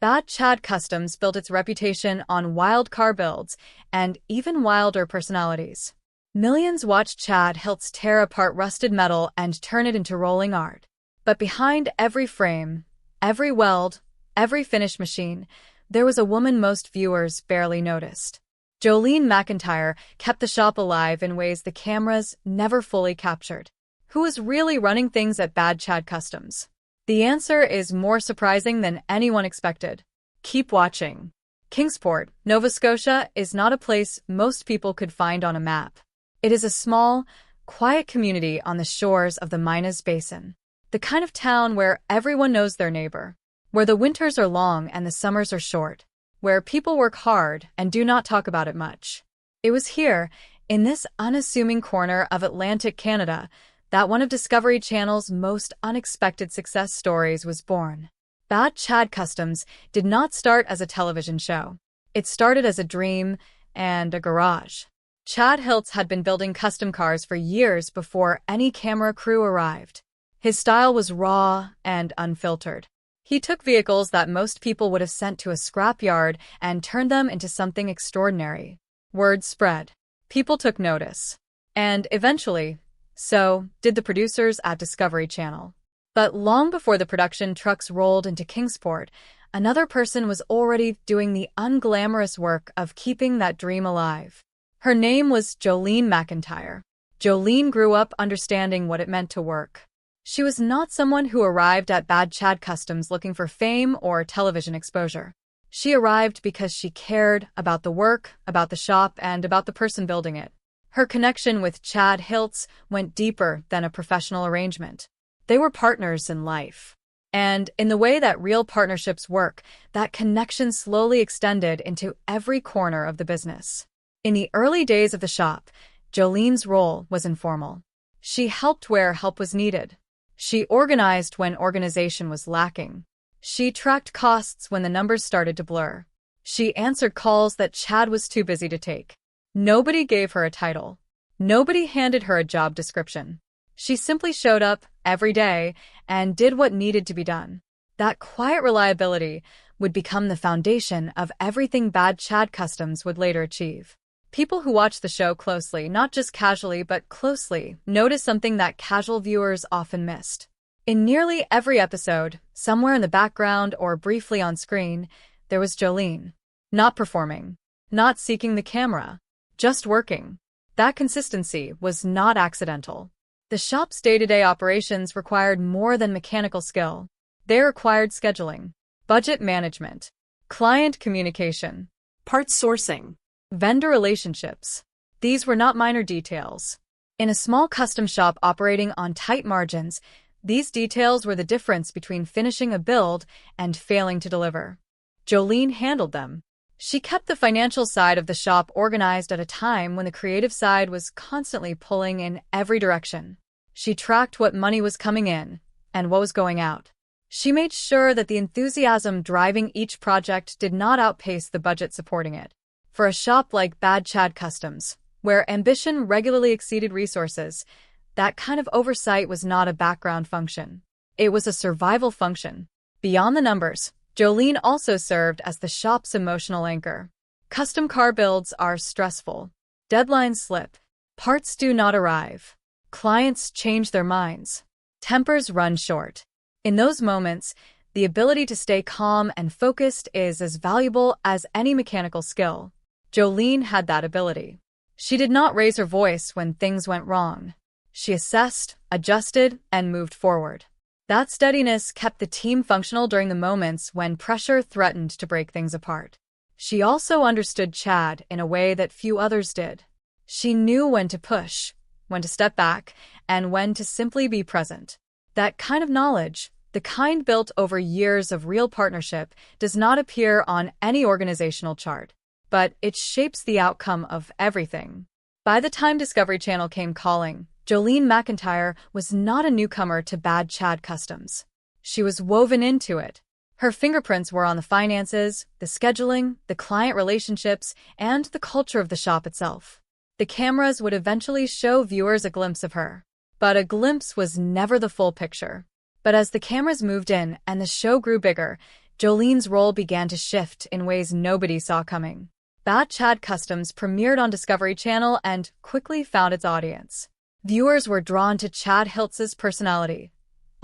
Bad Chad Customs built its reputation on wild car builds and even wilder personalities. Millions watched Chad Hiltz tear apart rusted metal and turn it into rolling art. But behind every frame, every weld, every finish machine, there was a woman most viewers barely noticed. Jolene McIntyre kept the shop alive in ways the cameras never fully captured. Who was really running things at Bad Chad Customs? The answer is more surprising than anyone expected. Keep watching. Kingsport, Nova Scotia, is not a place most people could find on a map. It is a small, quiet community on the shores of the Minas Basin. The kind of town where everyone knows their neighbor, where the winters are long and the summers are short, where people work hard and do not talk about it much. It was here, in this unassuming corner of Atlantic Canada, that one of Discovery Channel's most unexpected success stories was born. Bad Chad Customs did not start as a television show. It started as a dream and a garage. Chad Hiltz had been building custom cars for years before any camera crew arrived. His style was raw and unfiltered. He took vehicles that most people would have sent to a scrapyard and turned them into something extraordinary. Word spread. People took notice. And eventually, so did the producers at Discovery Channel. But long before the production trucks rolled into Kingsport, another person was already doing the unglamorous work of keeping that dream alive. Her name was Jolene McIntyre. Jolene grew up understanding what it meant to work. She was not someone who arrived at Bad Chad Customs looking for fame or television exposure. She arrived because she cared about the work, about the shop, and about the person building it. Her connection with Chad Hiltz went deeper than a professional arrangement. They were partners in life. And in the way that real partnerships work, that connection slowly extended into every corner of the business. In the early days of the shop, Jolene's role was informal. She helped where help was needed. She organized when organization was lacking. She tracked costs when the numbers started to blur. She answered calls that Chad was too busy to take. Nobody gave her a title. Nobody handed her a job description. She simply showed up every day and did what needed to be done. That quiet reliability would become the foundation of everything Bad Chad Customs would later achieve. People who watch the show closely, not just casually but closely, notice something that casual viewers often missed. In nearly every episode, somewhere in the background or briefly on screen, there was Jolene. Not performing, not seeking the camera, just working. That consistency was not accidental. The shop's day-to-day operations required more than mechanical skill. They required scheduling, budget management, client communication, parts sourcing, vendor relationships. These were not minor details. In a small custom shop operating on tight margins, these details were the difference between finishing a build and failing to deliver. Jolene handled them. She kept the financial side of the shop organized at a time when the creative side was constantly pulling in every direction. She tracked what money was coming in and what was going out. She made sure that the enthusiasm driving each project did not outpace the budget supporting it. For a shop like Bad Chad Customs, where ambition regularly exceeded resources, that kind of oversight was not a background function. It was a survival function. Beyond the numbers, Jolene also served as the shop's emotional anchor. Custom car builds are stressful. Deadlines slip. Parts do not arrive. Clients change their minds. Tempers run short. In those moments, the ability to stay calm and focused is as valuable as any mechanical skill. Jolene had that ability. She did not raise her voice when things went wrong. She assessed, adjusted, and moved forward. That steadiness kept the team functional during the moments when pressure threatened to break things apart. She also understood Chad in a way that few others did. She knew when to push, when to step back, and when to simply be present. That kind of knowledge, the kind built over years of real partnership, does not appear on any organizational chart, but it shapes the outcome of everything. By the time Discovery Channel came calling, Jolene McIntyre was not a newcomer to Bad Chad Customs. She was woven into it. Her fingerprints were on the finances, the scheduling, the client relationships, and the culture of the shop itself. The cameras would eventually show viewers a glimpse of her. But a glimpse was never the full picture. But as the cameras moved in and the show grew bigger, Jolene's role began to shift in ways nobody saw coming. Bad Chad Customs premiered on Discovery Channel and quickly found its audience. Viewers were drawn to Chad Hiltz's personality.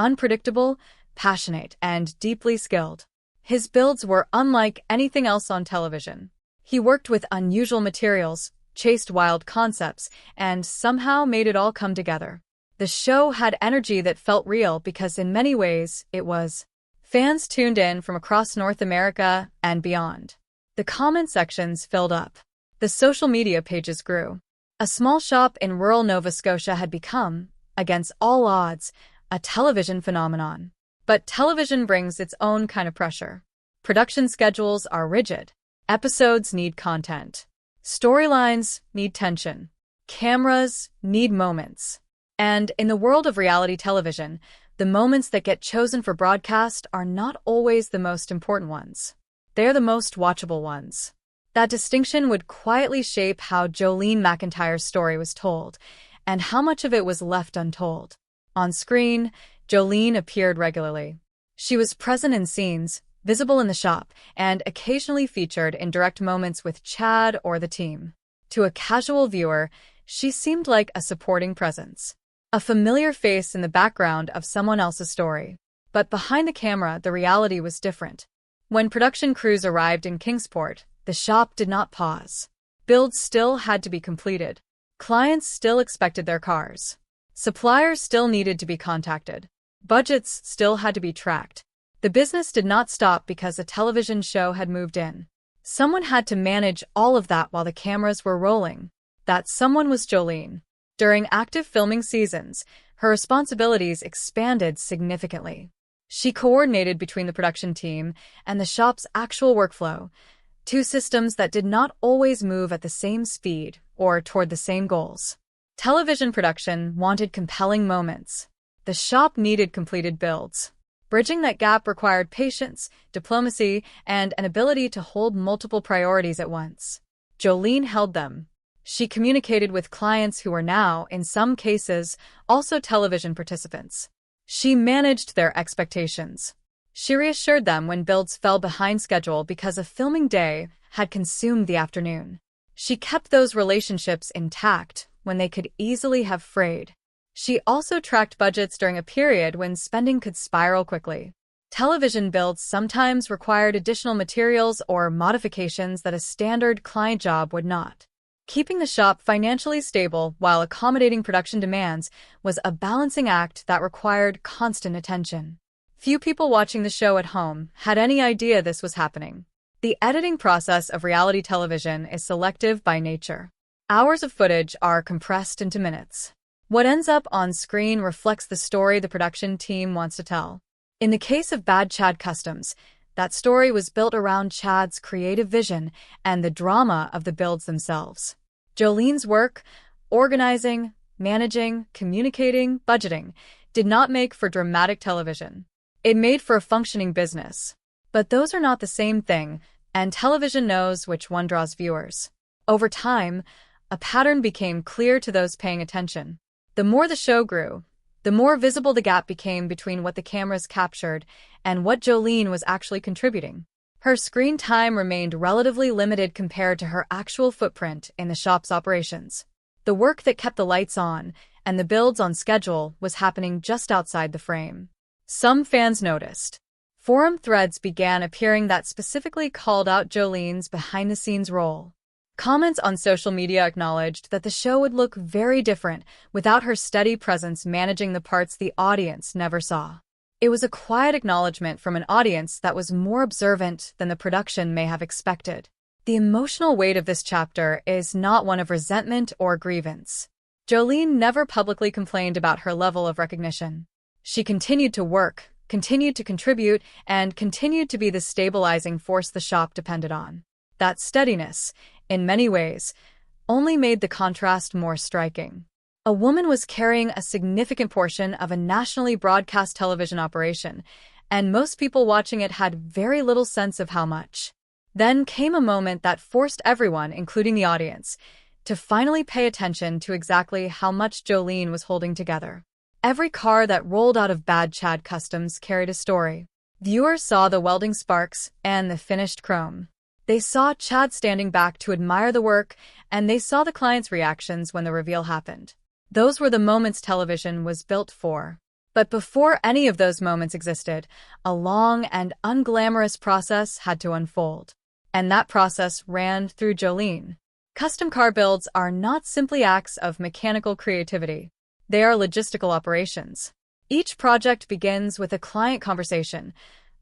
Unpredictable, passionate, and deeply skilled. His builds were unlike anything else on television. He worked with unusual materials, chased wild concepts, and somehow made it all come together. The show had energy that felt real because in many ways it was. Fans tuned in from across North America and beyond. The comment sections filled up. The social media pages grew. A small shop in rural Nova Scotia had become, against all odds, a television phenomenon. But television brings its own kind of pressure. Production schedules are rigid. Episodes need content. Storylines need tension. Cameras need moments. And in the world of reality television, the moments that get chosen for broadcast are not always the most important ones. They're the most watchable ones. That distinction would quietly shape how Jolene McIntyre's story was told, and how much of it was left untold. On screen, Jolene appeared regularly. She was present in scenes, visible in the shop, and occasionally featured in direct moments with Chad or the team. To a casual viewer, she seemed like a supporting presence. A familiar face in the background of someone else's story. But behind the camera, the reality was different. When production crews arrived in Kingsport, the shop did not pause. Builds still had to be completed. Clients still expected their cars. Suppliers still needed to be contacted. Budgets still had to be tracked. The business did not stop because a television show had moved in. Someone had to manage all of that while the cameras were rolling. That someone was Jolene. During active filming seasons, her responsibilities expanded significantly. She coordinated between the production team and the shop's actual workflow, two systems that did not always move at the same speed or toward the same goals. Television production wanted compelling moments. The shop needed completed builds. Bridging that gap required patience, diplomacy, and an ability to hold multiple priorities at once. Jolene held them. She communicated with clients who were now, in some cases, also television participants. She managed their expectations. She reassured them when builds fell behind schedule because a filming day had consumed the afternoon. She kept those relationships intact when they could easily have frayed. She also tracked budgets during a period when spending could spiral quickly. Television builds sometimes required additional materials or modifications that a standard client job would not. Keeping the shop financially stable while accommodating production demands was a balancing act that required constant attention. Few people watching the show at home had any idea this was happening. The editing process of reality television is selective by nature. Hours of footage are compressed into minutes. What ends up on screen reflects the story the production team wants to tell. In the case of Bad Chad Customs, that story was built around Chad's creative vision and the drama of the builds themselves. Jolene's work, organizing, managing, communicating, budgeting, did not make for dramatic television. It made for a functioning business. But those are not the same thing, and television knows which one draws viewers. Over time, a pattern became clear to those paying attention. The more the show grew, the more visible the gap became between what the cameras captured and what Jolene was actually contributing. Her screen time remained relatively limited compared to her actual footprint in the shop's operations. The work that kept the lights on and the builds on schedule was happening just outside the frame. Some fans noticed. Forum threads began appearing that specifically called out Jolene's behind-the-scenes role. Comments on social media acknowledged that the show would look very different without her steady presence managing the parts the audience never saw. It was a quiet acknowledgement from an audience that was more observant than the production may have expected. The emotional weight of this chapter is not one of resentment or grievance. Jolene never publicly complained about her level of recognition. She continued to work, continued to contribute, and continued to be the stabilizing force the shop depended on. That steadiness, in many ways, only made the contrast more striking. A woman was carrying a significant portion of a nationally broadcast television operation, and most people watching it had very little sense of how much. Then came a moment that forced everyone, including the audience, to finally pay attention to exactly how much Jolene was holding together. Every car that rolled out of Bad Chad Customs carried a story. Viewers saw the welding sparks and the finished chrome. They saw Chad standing back to admire the work, and they saw the client's reactions when the reveal happened. Those were the moments television was built for. But before any of those moments existed, a long and unglamorous process had to unfold. And that process ran through Jolene. Custom car builds are not simply acts of mechanical creativity. They are logistical operations. Each project begins with a client conversation,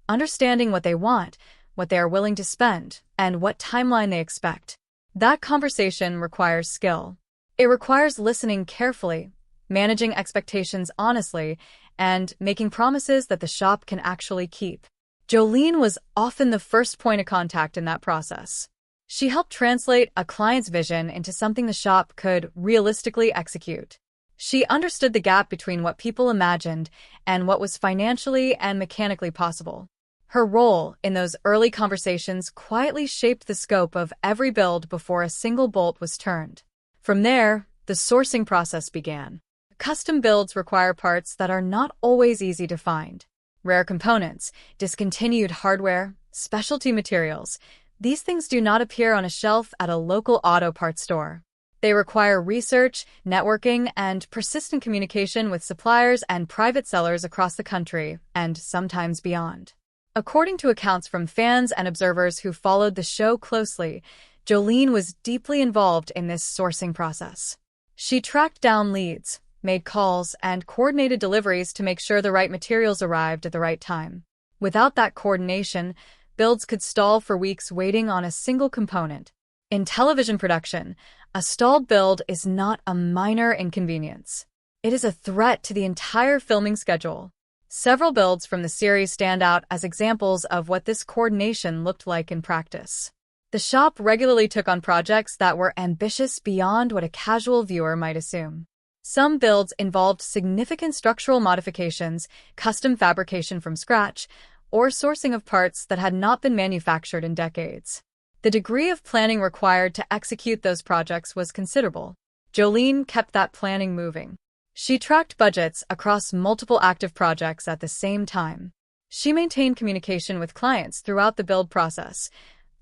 understanding what they want, what they are willing to spend, and what timeline they expect. That conversation requires skill. It requires listening carefully, managing expectations honestly, and making promises that the shop can actually keep. Jolene was often the first point of contact in that process. She helped translate a client's vision into something the shop could realistically execute. She understood the gap between what people imagined and what was financially and mechanically possible. Her role in those early conversations quietly shaped the scope of every build before a single bolt was turned. From there, the sourcing process began. Custom builds require parts that are not always easy to find. Rare components, discontinued hardware, specialty materials. These things do not appear on a shelf at a local auto parts store. They require research, networking, and persistent communication with suppliers and private sellers across the country, and sometimes beyond. According to accounts from fans and observers who followed the show closely, Jolene was deeply involved in this sourcing process. She tracked down leads, made calls, and coordinated deliveries to make sure the right materials arrived at the right time. Without that coordination, builds could stall for weeks waiting on a single component. In television production, a stalled build is not a minor inconvenience. It is a threat to the entire filming schedule. Several builds from the series stand out as examples of what this coordination looked like in practice. The shop regularly took on projects that were ambitious beyond what a casual viewer might assume. Some builds involved significant structural modifications, custom fabrication from scratch, or sourcing of parts that had not been manufactured in decades. The degree of planning required to execute those projects was considerable. Jolene kept that planning moving. She tracked budgets across multiple active projects at the same time. She maintained communication with clients throughout the build process,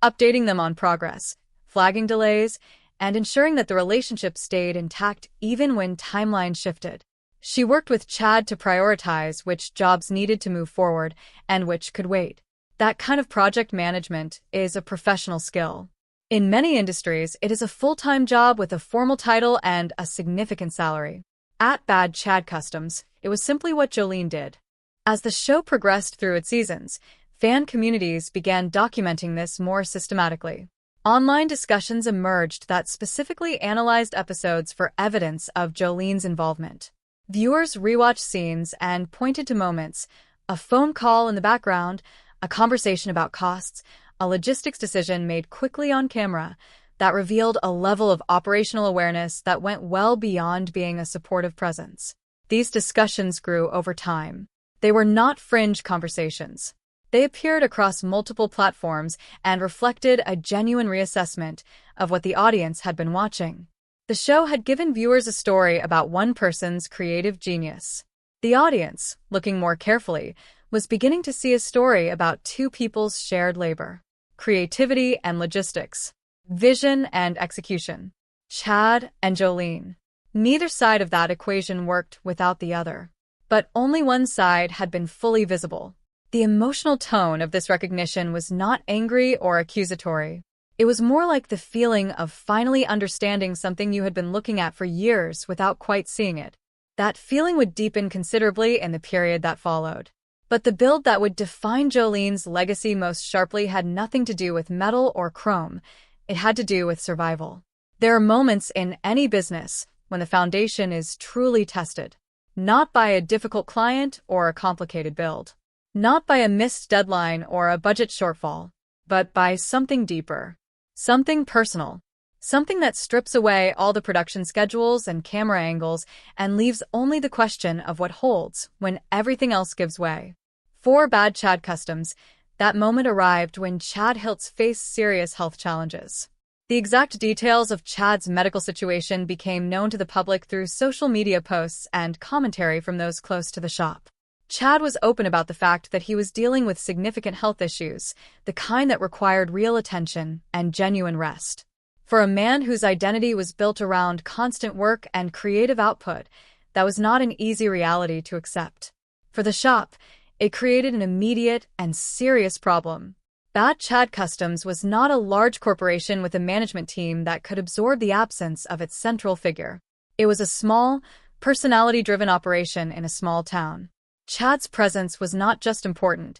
updating them on progress, flagging delays, and ensuring that the relationship stayed intact even when timelines shifted. She worked with Chad to prioritize which jobs needed to move forward and which could wait. That kind of project management is a professional skill. In many industries, it is a full-time job with a formal title and a significant salary. At Bad Chad Customs, it was simply what Jolene did. As the show progressed through its seasons, fan communities began documenting this more systematically. Online discussions emerged that specifically analyzed episodes for evidence of Jolene's involvement. Viewers rewatched scenes and pointed to moments, a phone call in the background, a conversation about costs, a logistics decision made quickly on camera, that revealed a level of operational awareness that went well beyond being a supportive presence. These discussions grew over time. They were not fringe conversations. They appeared across multiple platforms and reflected a genuine reassessment of what the audience had been watching. The show had given viewers a story about one person's creative genius. The audience, looking more carefully, was beginning to see a story about two people's shared labor: creativity and logistics, vision and execution. Chad and Jolene. Neither side of that equation worked without the other. But only one side had been fully visible. The emotional tone of this recognition was not angry or accusatory. It was more like the feeling of finally understanding something you had been looking at for years without quite seeing it. That feeling would deepen considerably in the period that followed. But the build that would define Jolene's legacy most sharply had nothing to do with metal or chrome. It had to do with survival. There are moments in any business when the foundation is truly tested, not by a difficult client or a complicated build. Not by a missed deadline or a budget shortfall, but by something deeper, something personal, something that strips away all the production schedules and camera angles and leaves only the question of what holds when everything else gives way. For Bad Chad Customs, that moment arrived when Chad Hiltz faced serious health challenges. The exact details of Chad's medical situation became known to the public through social media posts and commentary from those close to the shop. Chad was open about the fact that he was dealing with significant health issues, the kind that required real attention and genuine rest. For a man whose identity was built around constant work and creative output, that was not an easy reality to accept. For the shop, it created an immediate and serious problem. Bad Chad Customs was not a large corporation with a management team that could absorb the absence of its central figure. It was a small, personality-driven operation in a small town. Chad's presence was not just important,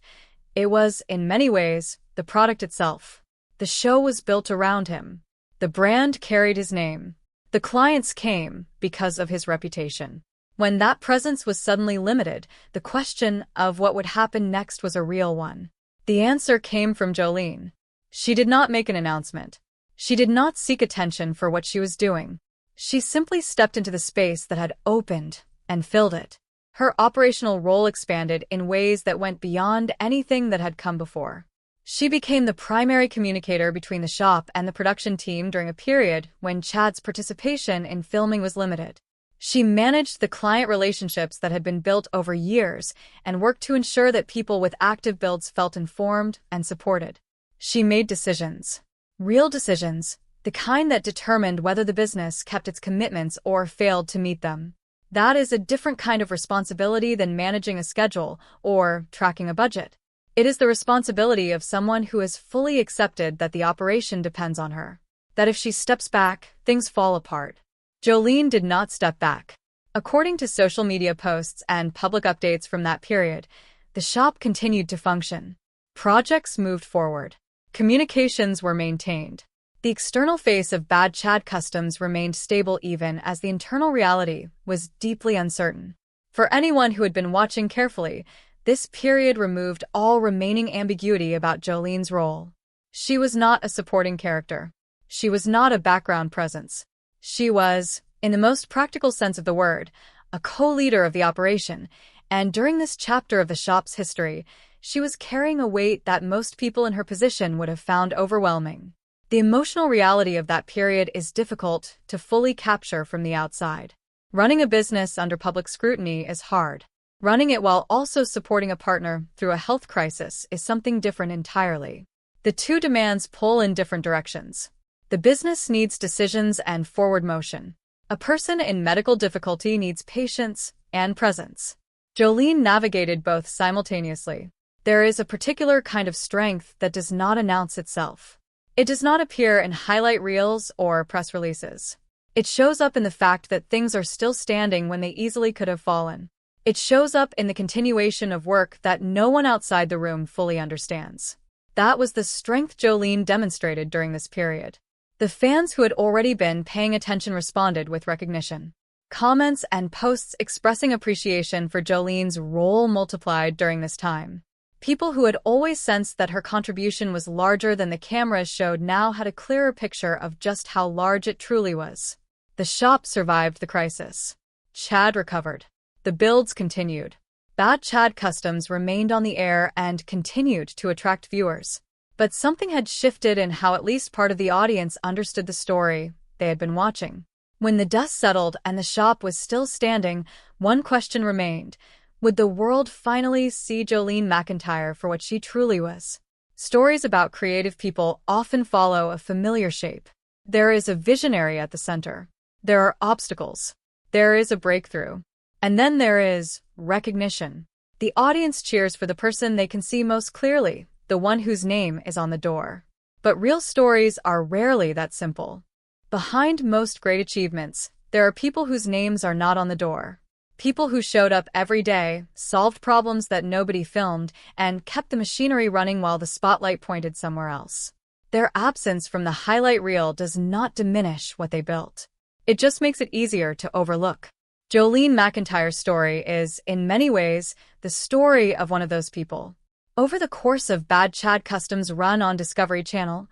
it was, in many ways, the product itself. The show was built around him. The brand carried his name. The clients came because of his reputation. When that presence was suddenly limited, the question of what would happen next was a real one. The answer came from Jolene. She did not make an announcement. She did not seek attention for what she was doing. She simply stepped into the space that had opened and filled it. Her operational role expanded in ways that went beyond anything that had come before. She became the primary communicator between the shop and the production team during a period when Chad's participation in filming was limited. She managed the client relationships that had been built over years and worked to ensure that people with active builds felt informed and supported. She made decisions. Real decisions, the kind that determined whether the business kept its commitments or failed to meet them. That is a different kind of responsibility than managing a schedule or tracking a budget. It is the responsibility of someone who has fully accepted that the operation depends on her. That if she steps back, things fall apart. Jolene did not step back. According to social media posts and public updates from that period, the shop continued to function. Projects moved forward. Communications were maintained. The external face of Bad Chad Customs remained stable even as the internal reality was deeply uncertain. For anyone who had been watching carefully, this period removed all remaining ambiguity about Jolene's role. She was not a supporting character. She was not a background presence. She was, in the most practical sense of the word, a co-leader of the operation, and during this chapter of the shop's history, she was carrying a weight that most people in her position would have found overwhelming. The emotional reality of that period is difficult to fully capture from the outside. Running a business under public scrutiny is hard. Running it while also supporting a partner through a health crisis is something different entirely. The two demands pull in different directions. The business needs decisions and forward motion. A person in medical difficulty needs patience and presence. Jolene navigated both simultaneously. There is a particular kind of strength that does not announce itself. It does not appear in highlight reels or press releases. It shows up in the fact that things are still standing when they easily could have fallen. It shows up in the continuation of work that no one outside the room fully understands. That was the strength Jolene demonstrated during this period. The fans who had already been paying attention responded with recognition. Comments and posts expressing appreciation for Jolene's role multiplied during this time. People who had always sensed that her contribution was larger than the cameras showed now had a clearer picture of just how large it truly was. The shop survived the crisis. Chad recovered. The builds continued. Bad Chad Customs remained on the air and continued to attract viewers. But something had shifted in how at least part of the audience understood the story they had been watching. When the dust settled and the shop was still standing, one question remained. Would the world finally see Jolene McIntyre for what she truly was? Stories about creative people often follow a familiar shape. There is a visionary at the center. There are obstacles. There is a breakthrough. And then there is recognition. The audience cheers for the person they can see most clearly, the one whose name is on the door. But real stories are rarely that simple. Behind most great achievements, there are people whose names are not on the door. People who showed up every day, solved problems that nobody filmed, and kept the machinery running while the spotlight pointed somewhere else. Their absence from the highlight reel does not diminish what they built. It just makes it easier to overlook. Jolene McIntyre's story is, in many ways, the story of one of those people. Over the course of Bad Chad Customs' run on Discovery Channel,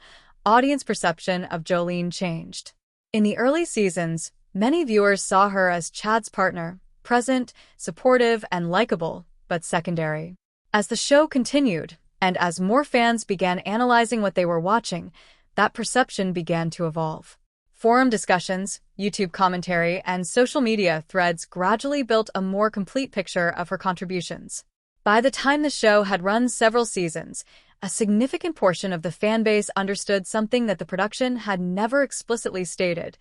audience perception of Jolene changed. In the early seasons, many viewers saw her as Chad's partner, present, supportive, and likable, but secondary. As the show continued, and as more fans began analyzing what they were watching, that perception began to evolve. Forum discussions, YouTube commentary, and social media threads gradually built a more complete picture of her contributions. By the time the show had run several seasons, a significant portion of the fan base understood something that the production had never explicitly stated.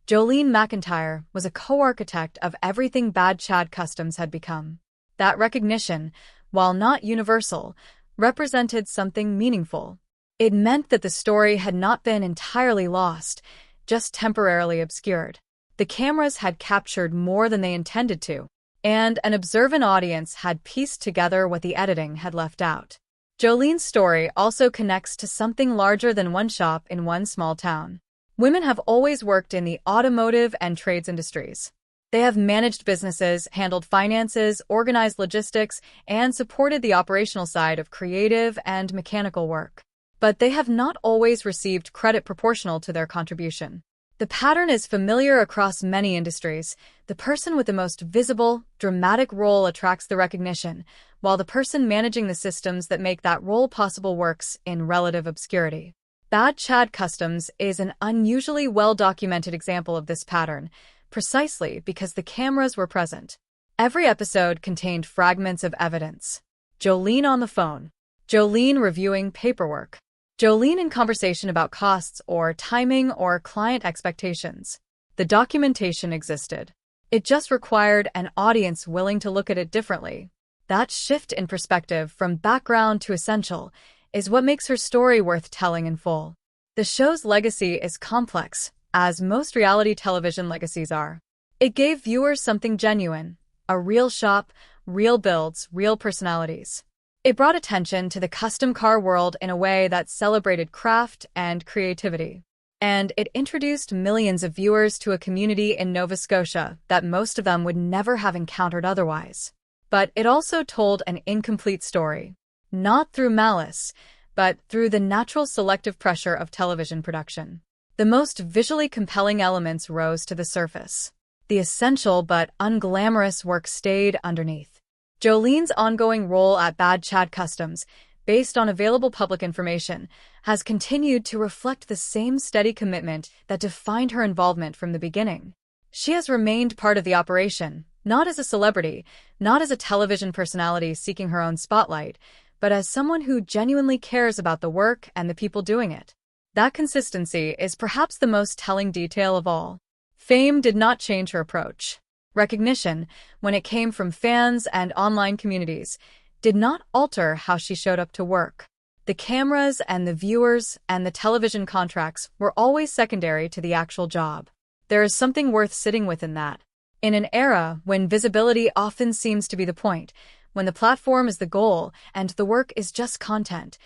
Jolene McIntyre was a co-architect of everything Bad Chad Customs had become. That recognition, while not universal, represented something meaningful. It meant that the story had not been entirely lost, just temporarily obscured. The cameras had captured more than they intended to, and an observant audience had pieced together what the editing had left out. Jolene's story also connects to something larger than one shop in one small town. Women have always worked in the automotive and trades industries. They have managed businesses, handled finances, organized logistics, and supported the operational side of creative and mechanical work. But they have not always received credit proportional to their contribution. The pattern is familiar across many industries. The person with the most visible, dramatic role attracts the recognition, while the person managing the systems that make that role possible works in relative obscurity. Bad Chad Customs is an unusually well-documented example of this pattern, precisely because the cameras were present. Every episode contained fragments of evidence. Jolene on the phone. Jolene reviewing paperwork. Jolene in conversation about costs or timing or client expectations. The documentation existed. It just required an audience willing to look at it differently. That shift in perspective from background to essential is what makes her story worth telling in full. The show's legacy is complex, as most reality television legacies are. It gave viewers something genuine, a real shop, real builds, real personalities. It brought attention to the custom car world in a way that celebrated craft and creativity. And it introduced millions of viewers to a community in Nova Scotia that most of them would never have encountered otherwise. But it also told an incomplete story, not through malice, but through the natural selective pressure of television production. The most visually compelling elements rose to the surface. The essential but unglamorous work stayed underneath. Jolene's ongoing role at Bad Chad Customs, based on available public information, has continued to reflect the same steady commitment that defined her involvement from the beginning. She has remained part of the operation, not as a celebrity, not as a television personality seeking her own spotlight, but as someone who genuinely cares about the work and the people doing it. That consistency is perhaps the most telling detail of all. Fame did not change her approach. Recognition, when it came from fans and online communities, did not alter how she showed up to work. The cameras and the viewers and the television contracts were always secondary to the actual job. There is something worth sitting with in that. In an era when visibility often seems to be the point, when the platform is the goal and the work is just content,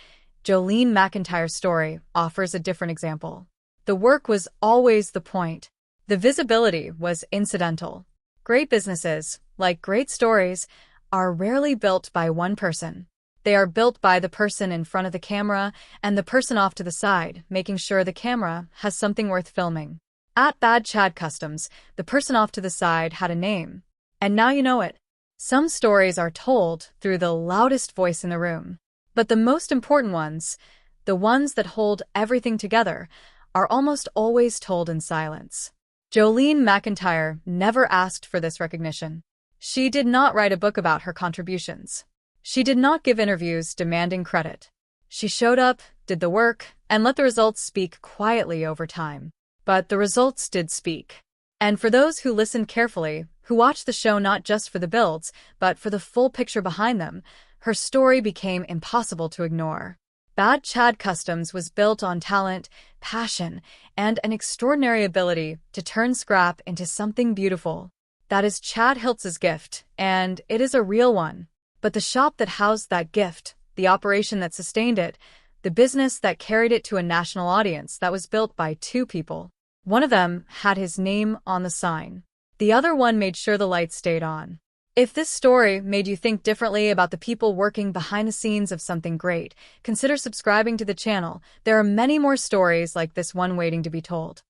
Jolene McIntyre's story offers a different example. The work was always the point. The visibility was incidental. Great businesses, like great stories, are rarely built by one person. They are built by the person in front of the camera and the person off to the side, making sure the camera has something worth filming. At Bad Chad Customs, the person off to the side had a name. And now you know it. Some stories are told through the loudest voice in the room. But the most important ones, the ones that hold everything together, are almost always told in silence. Jolene McIntyre never asked for this recognition. She did not write a book about her contributions. She did not give interviews demanding credit. She showed up, did the work, and let the results speak quietly over time. But the results did speak. And for those who listened carefully, who watched the show not just for the builds, but for the full picture behind them, her story became impossible to ignore. Bad Chad Customs was built on talent, passion, and an extraordinary ability to turn scrap into something beautiful. That is Chad Hiltz's gift, and it is a real one. But the shop that housed that gift, the operation that sustained it, the business that carried it to a national audience, that was built by two people. One of them had his name on the sign. The other one made sure the lights stayed on. If this story made you think differently about the people working behind the scenes of something great, consider subscribing to the channel. There are many more stories like this one waiting to be told.